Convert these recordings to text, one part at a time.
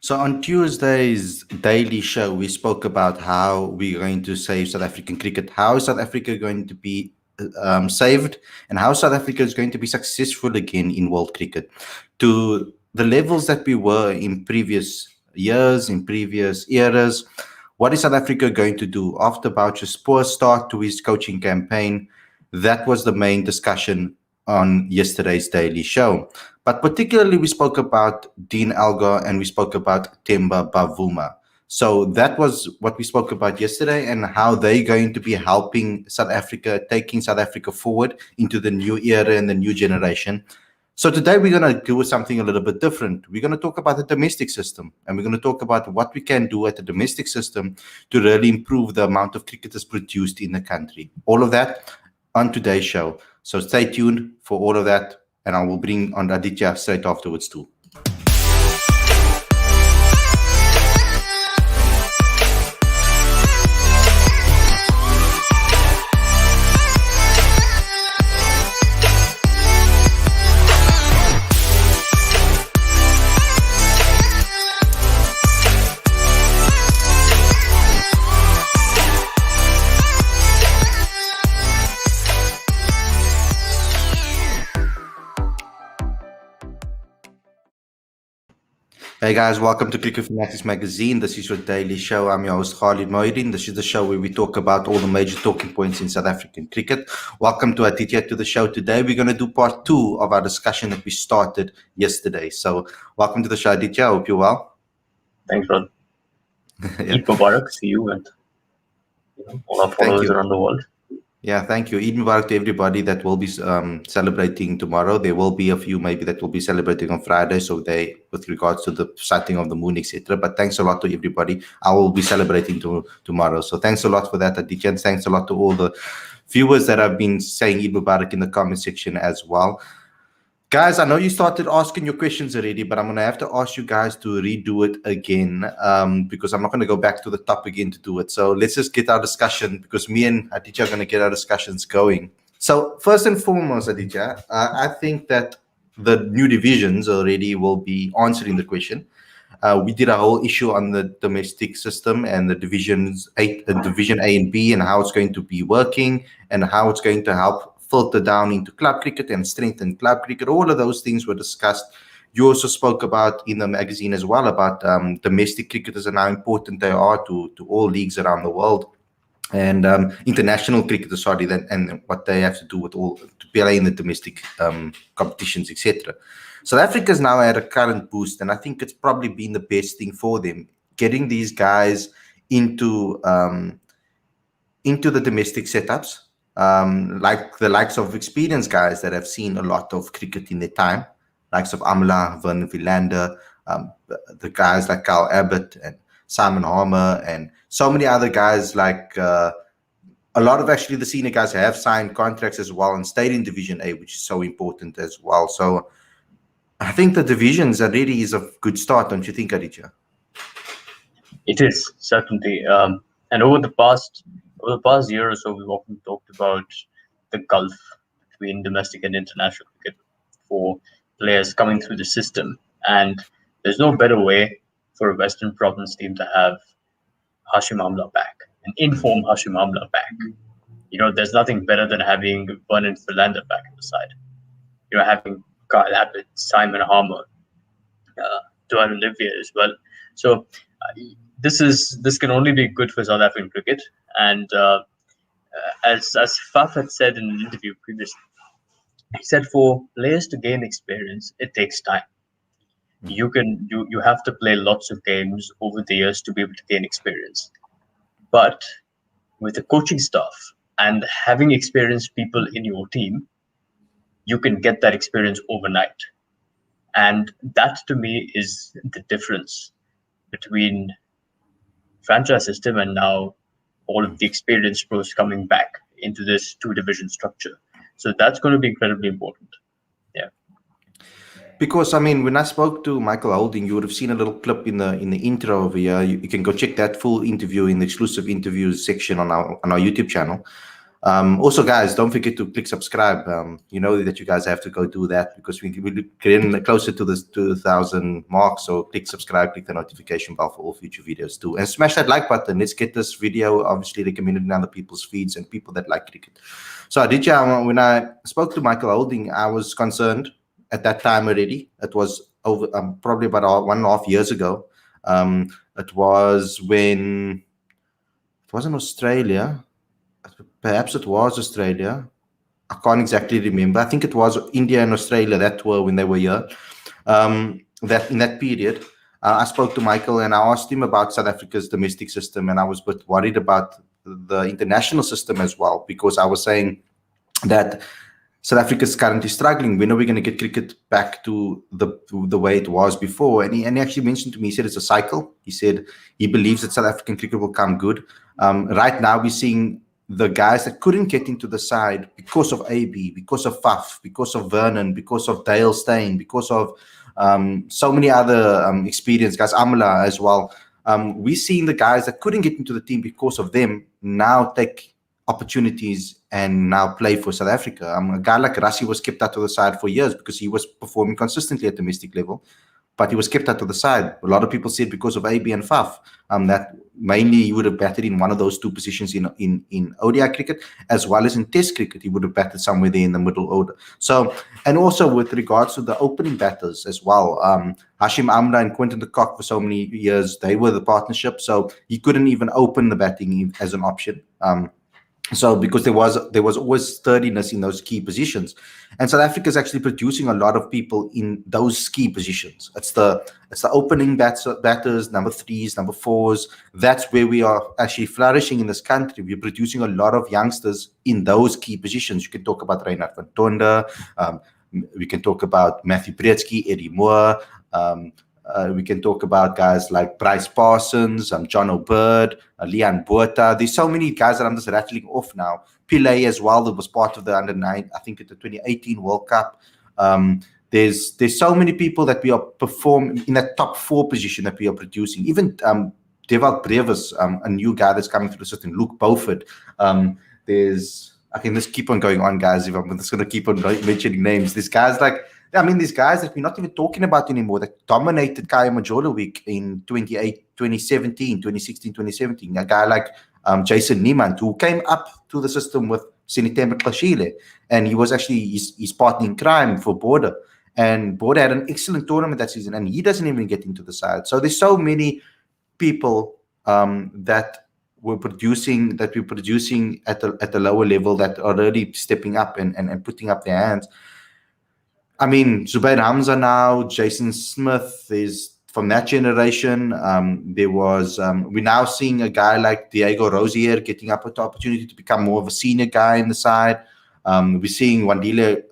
So on Tuesday's daily show, we spoke about how we're going to save South African cricket, how is South Africa going to be saved, and how South Africa is going to be successful again in world cricket to the levels that we were in previous years, in previous eras. What is South Africa going to do after Boucher's poor start to his coaching campaign? That was the main discussion on yesterday's daily show. But particularly, we spoke about Dean Elgar and we spoke about Temba Bavuma. So that was what we spoke about yesterday and how they're going to be helping South Africa, taking South Africa forward into the new era and the new generation. So today we're going to do something a little bit different. We're going to talk about the domestic system, and we're going to talk about what we can do at the domestic system to really improve the amount of cricketers produced in the country. All of that on today's show. So stay tuned for all of that, and I will bring on Aditya straight afterwards too. Hey guys, welcome to Cricket Fanatics Magazine. This is your daily show. I'm your host Khalid and Aditya. This is the show where we talk about all the major talking points in South African cricket. Welcome to Aditya to the show today. We're going to do part 2 of our discussion that we started yesterday. So welcome to the show, Aditya. I hope you're well. Thanks, Rod. Eid Mubarak to you and all our followers around the world. Yeah, thank you. Eid Mubarak to everybody that will be celebrating tomorrow. There will be a few maybe that will be celebrating on Friday, so they, with regards to the sighting of the moon, etc. But thanks a lot to everybody. I will be celebrating tomorrow. So thanks a lot for that, Aditya, and thanks a lot to all the viewers that have been saying Eid Mubarak in the comment section as well. Guys, I know you started asking your questions already, but I'm going to have to ask you guys to redo it again because I'm not going to go back to the top again to do it. So let's just get our discussion, because me and Aditya are going to get our discussions going. So first and foremost, Aditya, I think that the new divisions already will be answering the question. We did a whole issue on the domestic system and the Division A and B and how it's going to be working and how it's going to help filter down into club cricket and strengthen club cricket. All of those things were discussed. You also spoke about in the magazine as well about domestic cricketers and how important they are to all leagues around the world, and international cricketers, and what they have to do with all to play in the domestic competitions, etc. South Africa's now had a current boost, and I think it's probably been the best thing for them, getting these guys into the domestic setups. Like the likes of experienced guys that have seen a lot of cricket in their time, likes of Amla, Vernon Philander, the guys like Kyle Abbott and Simon Harmer, and so many other guys like a lot of actually the senior guys have signed contracts as well and stayed in Division A, which is so important as well. So I think the divisions already is a good start, don't you think, Aditya? It is, certainly. And over the past year or so, we've often talked about the gulf between domestic and international cricket for players coming through the system. And there's no better way for a Western Province team to have Hashim Amla back, an informed Hashim Amla back. There's nothing better than having Vernon Philander back on the side. Having Kyle Abbott, Simon Harmer, Duan Olivier as well. So this can only be good for South African cricket. And as Faf had said in an interview previously, he said for players to gain experience, it takes time. You have to play lots of games over the years to be able to gain experience. But with the coaching staff and having experienced people in your team, you can get that experience overnight. And that to me is the difference between franchise system and now all of the experienced pros coming back into this 2-division structure. So that's going to be incredibly important. Yeah. Because when I spoke to Michael Holding, you would have seen a little clip in the intro over here. You can go check that full interview in the exclusive interviews section on our YouTube channel. Also, guys, don't forget to click subscribe. You know that you guys have to go do that because we're getting closer to the 2,000 mark. So click subscribe, click the notification bell for all future videos too. And smash that like button. Let's get this video obviously recommended in other people's feeds and people that like cricket. So Aditya, when I spoke to Michael Holding, I was concerned at that time already. It was over probably about 1.5 years ago. It was when it was in Australia. Perhaps it was Australia. I can't exactly remember. I think it was India and Australia that were when they were here. That in that period, I spoke to Michael and I asked him about South Africa's domestic system, and I was a bit worried about the international system as well because I was saying that South Africa is currently struggling. When are we going to get cricket back to the way it was before? And he actually mentioned to me, he said it's a cycle. He said he believes that South African cricket will come good. Right now, we're seeing the guys that couldn't get into the side because of AB, because of Faf, because of Vernon, because of Dale Steyn, because of so many other experienced guys, Amla as well. We're seeing the guys that couldn't get into the team because of them now take opportunities and now play for South Africa. A guy like Rassie was kept out of the side for years because he was performing consistently at domestic level, but he was kept out of the side. A lot of people said because of AB and Faf, that mainly he would have batted in one of those two positions in ODI cricket as well as in Test cricket. He would have batted somewhere there in the middle order. So, and also with regards to the opening batters as well, Hashim Amla and Quinton de Kock for so many years, they were the partnership. So he couldn't even open the batting as an option. So because there was always sturdiness in those key positions, and South Africa is actually producing a lot of people in those key positions. It's the opening batters, number threes, number fours. That's where we are actually flourishing in this country. We're producing a lot of youngsters in those key positions. You can talk about Reinhard van Tonder. We can talk about Matthew Bretsky, Eddie Moore. We can talk about guys like Bryce Parsons, John O'Bird, Leon Botha. There's so many guys that I'm just rattling off now. Pillay as well, that was part of the under-9, I think at the 2018 World Cup. There's so many people that we are performing in that top 4 position that we are producing. Even Devalt Brevis, a new guy that's coming through the system, Luke Beaufort. I can just keep on going on, guys, if I'm just going to keep on mentioning names. These guys these guys that we're not even talking about anymore that dominated Kaya Majola Week in 2016, 2017. A guy like Jason Niemand, who came up to the system with Sinitembe Xashile, and he was actually his partner in crime for Border. And Border had an excellent tournament that season, and he doesn't even get into the side. So there's so many people that we're producing at the lower level that are already stepping up and putting up their hands. I mean, Zubair Hamza now, Jason Smith is from that generation. We're now seeing a guy like Diego Rosier getting up with the opportunity to become more of a senior guy in the side. We're seeing Wandile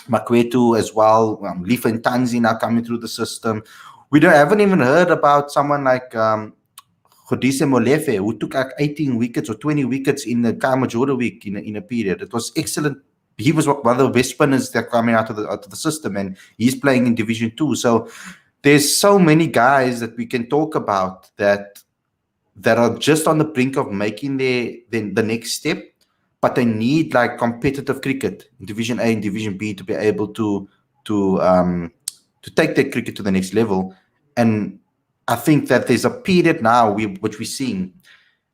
Makwetu as well, Lifa Ntanzi now coming through the system. We haven't even heard about someone like Kgodise Molefe, who took like 18 wickets or 20 wickets in the Kaya Majola Week in a period. It was excellent. He was one of the best spinners that are coming out of the system, and he's playing in Division 2. So there's so many guys that we can talk about that are just on the brink of making the next step, but they need like competitive cricket in Division A and Division B to be able to take their cricket to the next level. And I think that there's a period now which we're seeing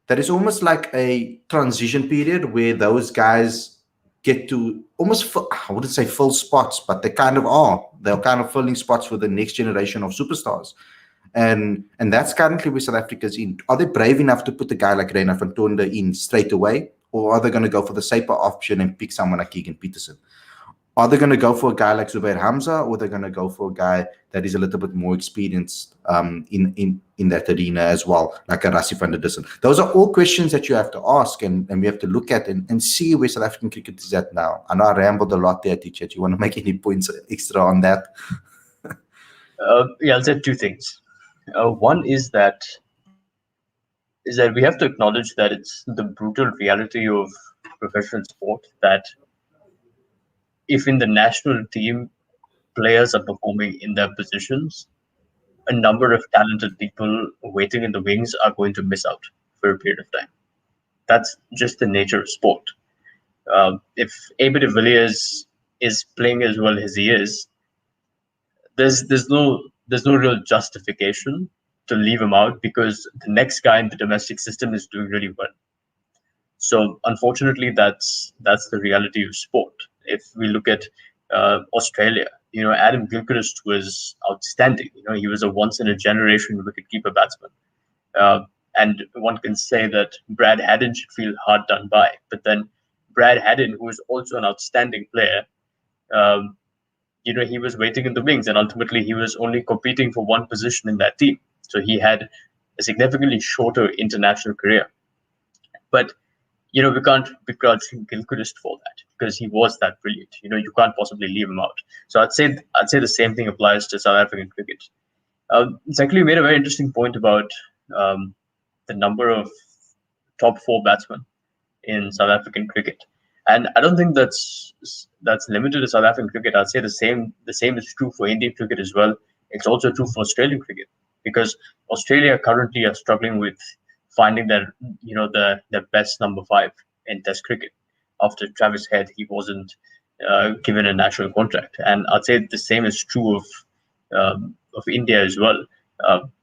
that is almost like a transition period where those guys get to almost I wouldn't say full spots, but they kind of are. They're kind of filling spots for the next generation of superstars. And that's currently where South Africa's in. Are they brave enough to put a guy like Reinhard van Tonder in straight away? Or are they going to go for the safer option and pick someone like Keegan Peterson? Are they going to go for a guy like Zubair Hamza, or they're going to go for a guy that is a little bit more experienced in that arena as well, like a Rassie van der Dussen? Those are all questions that you have to ask and we have to look at and see where South African cricket is at now. I know I rambled a lot there, teacher. Do you want to make any points extra on that? I'll say 2 things. One is that we have to acknowledge that it's the brutal reality of professional sport that if in the national team players are performing in their positions, a number of talented people waiting in the wings are going to miss out for a period of time. That's just the nature of sport. If AB de Villiers is playing as well as he is, there's no real justification to leave him out because the next guy in the domestic system is doing really well. So unfortunately, that's the reality of sport. If we look at Australia, Adam Gilchrist was outstanding. He was a once in a generation wicketkeeper batsman. Uh, and one can say that Brad Haddin should feel hard done by. But then Brad Haddin, who is also an outstanding player, um, he was waiting in the wings, and ultimately he was only competing for one position in that team. So he had a significantly shorter international career. But we can't begrudge Gilchrist for that because he was that brilliant. You can't possibly leave him out. So I'd say the same thing applies to South African cricket. Exactly, you made a very interesting point about the number of top four batsmen in South African cricket, and I don't think that's limited to South African cricket. I'd say the same is true for Indian cricket as well. It's also true for Australian cricket because Australia currently are struggling with finding their best number five in Test cricket. After Travis Head, he wasn't given a national contract, and I'd say the same is true of India as well.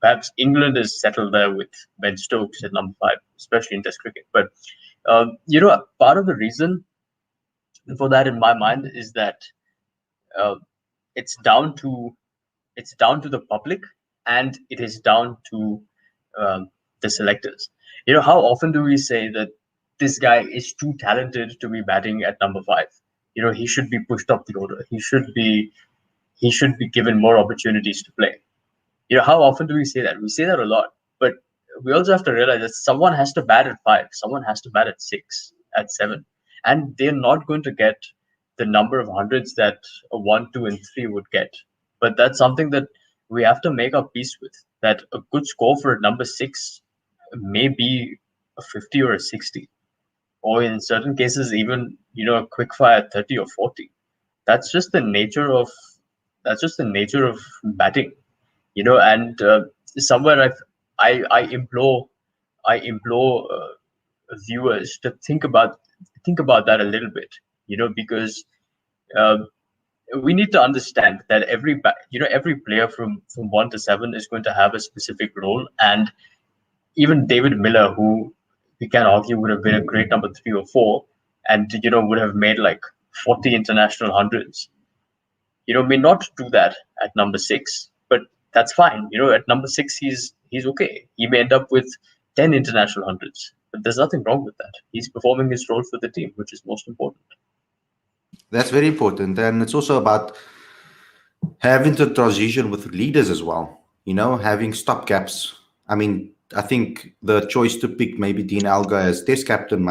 Perhaps England is settled there with Ben Stokes at number five, especially in Test cricket. But part of the reason for that, in my mind, is that uh, it's down to the public, and it is down to the selectors. How often do we say that this guy is too talented to be batting at number five? He should be pushed up the order. He should be given more opportunities to play. How often do we say that? We say that a lot, but we also have to realize that someone has to bat at five, someone has to bat at six, at seven, and they're not going to get the number of hundreds that a one, two, and three would get. But that's something that we have to make our peace with. That a good score for a number six may be a 50 or a 60, or in certain cases even a quick fire 30 or 40. That's just the nature of batting. And somewhere I implore viewers to think about that a little bit, because uh, we need to understand that every player from 1 to 7 is going to have a specific role. And even David Miller, who we can argue would have been a great number 3 or 4, and would have made like 40 international hundreds, may not do that at number 6, but that's fine. At number 6, he's okay. He may end up with 10 international hundreds, but there's nothing wrong with that. He's performing his role for the team, which is most important. That's very important, and it's also about having to transition with leaders as well. Having stopgaps. I mean, I think the choice to pick maybe Dean Alga as Test captain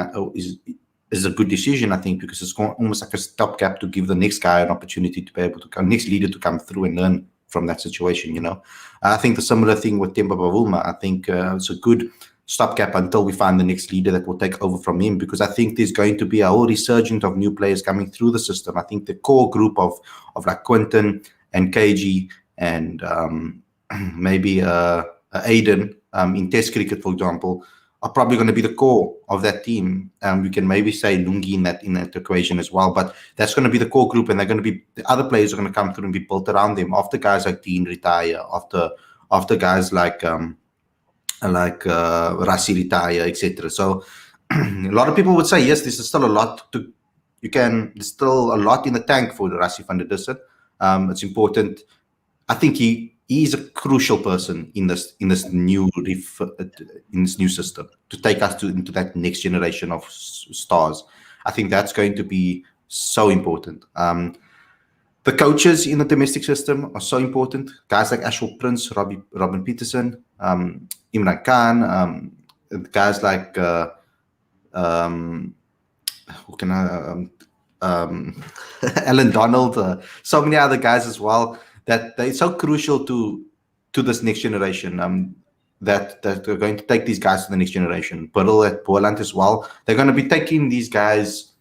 is a good decision. I think because it's almost like a stopgap to give the next guy an opportunity to be able to come, next leader to come through and learn from that situation. I think the similar thing with Temba Bavuma. I think it's a good stopgap until we find the next leader that will take over from him, because I think there's going to be a whole resurgence of new players coming through the system. I think the core group of like Quinton and KG and maybe Aiden in Test cricket, for example, are probably going to be the core of that team. We can maybe say Lungi in that equation as well, but that's going to be the core group, and they're going to be the other players are going to come through and be built around them. After guys like Dean retire, after guys like Rassi retire, etc. So a lot of people would say yes, there's still a lot there's still a lot in the tank for the Rassi van der Dussen. It's important. I think he is a crucial person in this new system to take us into that next generation of stars. I think that's going to be so important. The coaches in the domestic system are so important. Guys like Ashwell Prince, Robin Peterson, Imran Khan, guys like who can I Alan Donald, so many other guys as well, that they're so crucial to this next generation. That are going to take these guys to the next generation. Pearl at Boland as well. They're going to be taking these guys.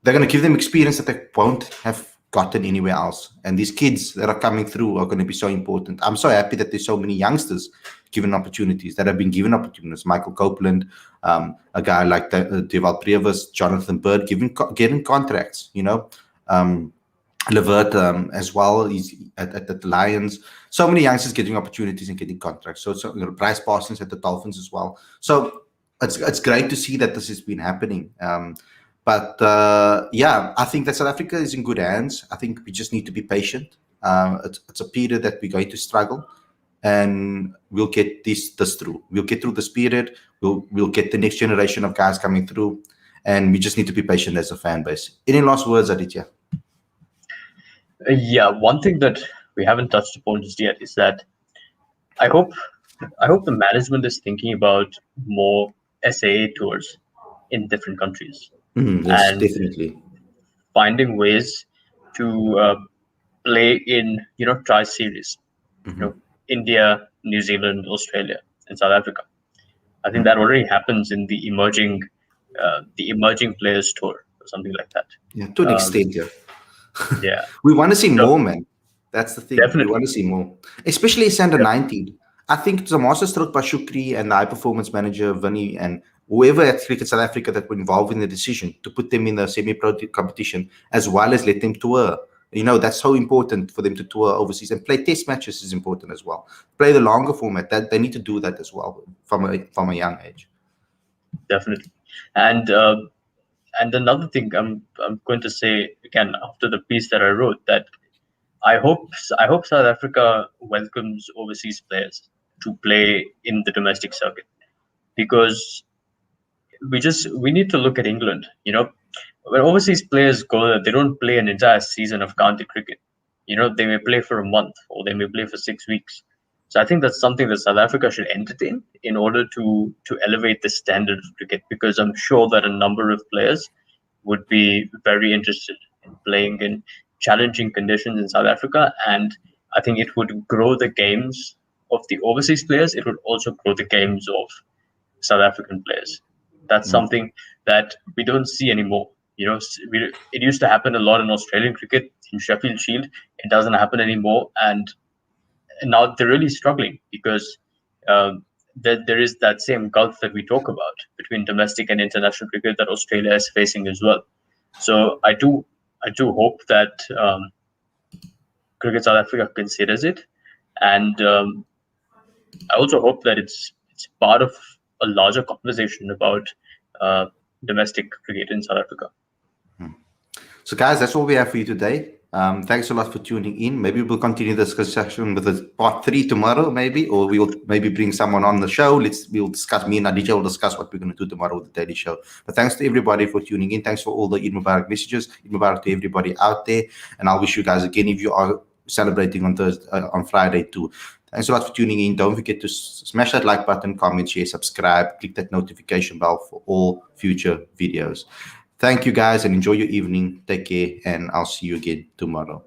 They're going to give them experience that they won't have gotten anywhere else. And these kids that are coming through are going to be so important. I'm so happy that there's so many youngsters given opportunities, that have been given opportunities. Michael Copeland, a guy like Deval Previs, Jonathan Bird, getting contracts, Levert as well. He's at the Lions. So many youngsters getting opportunities and getting contracts. So Bryce Parsons at the Dolphins as well. So it's great to see that this has been happening. But I think that South Africa is in good hands. I think we just need to be patient. It's a period that we're going to struggle, and we'll get this through. We'll get through this period. We'll get the next generation of guys coming through, and we just need to be patient as a fan base. Any last words, Aditya? One thing that we haven't touched upon just yet is that I hope the management is thinking about more SAA tours in different countries. Yes, and definitely. Finding ways to play in tri-series, India, New Zealand, Australia, and South Africa. I think that already happens in the emerging players tour or something like that. Yeah, to an extent, yeah. Yeah, we want to see more, man. That's the thing. Definitely. We want to see more, especially it's under 19. I think the masterstroke by Shukri and the high performance manager Vinny and whoever at Cricket South Africa that were involved in the decision to put them in the semi-pro competition, as well as let them tour. That's so important for them to tour overseas and play test matches is important as well. Play the longer format. That they need to do that as well from a young age. Definitely. And another thing I'm going to say again after the piece that I wrote, that I hope South Africa welcomes overseas players to play in the domestic circuit, because we need to look at England. When overseas players go there, they don't play an entire season of county cricket. They may play for a month or they may play for 6 weeks. So I think that's something that South Africa should entertain in order to elevate the standard of cricket, because I'm sure that a number of players would be very interested in playing in challenging conditions in South Africa. And I think it would grow the games of the overseas players. It would also grow the games of South African players. That's something that we don't see anymore. It used to happen a lot in Australian cricket, in Sheffield Shield. It doesn't happen anymore. And now they're really struggling because there is that same gulf that we talk about between domestic and international cricket that Australia is facing as well. So I do hope that Cricket South Africa considers it, and I also hope that it's part of a larger conversation about domestic cricket in South Africa. So, guys, that's all we have for you today. Thanks a lot for tuning in. Maybe we'll continue this discussion with a part 3 tomorrow, maybe, or we'll maybe bring someone on the show. We'll discuss. Me and Aditya will discuss what we're going to do tomorrow with the daily show. But thanks to everybody for tuning in. Thanks for all the Eid Mubarak messages. Eid Mubarak to everybody out there, and I'll wish you guys again if you are celebrating on Friday too. Thanks a lot for tuning in. Don't forget to smash that like button, comment, share, subscribe, click that notification bell for all future videos. Thank you guys and enjoy your evening. Take care, and I'll see you again tomorrow.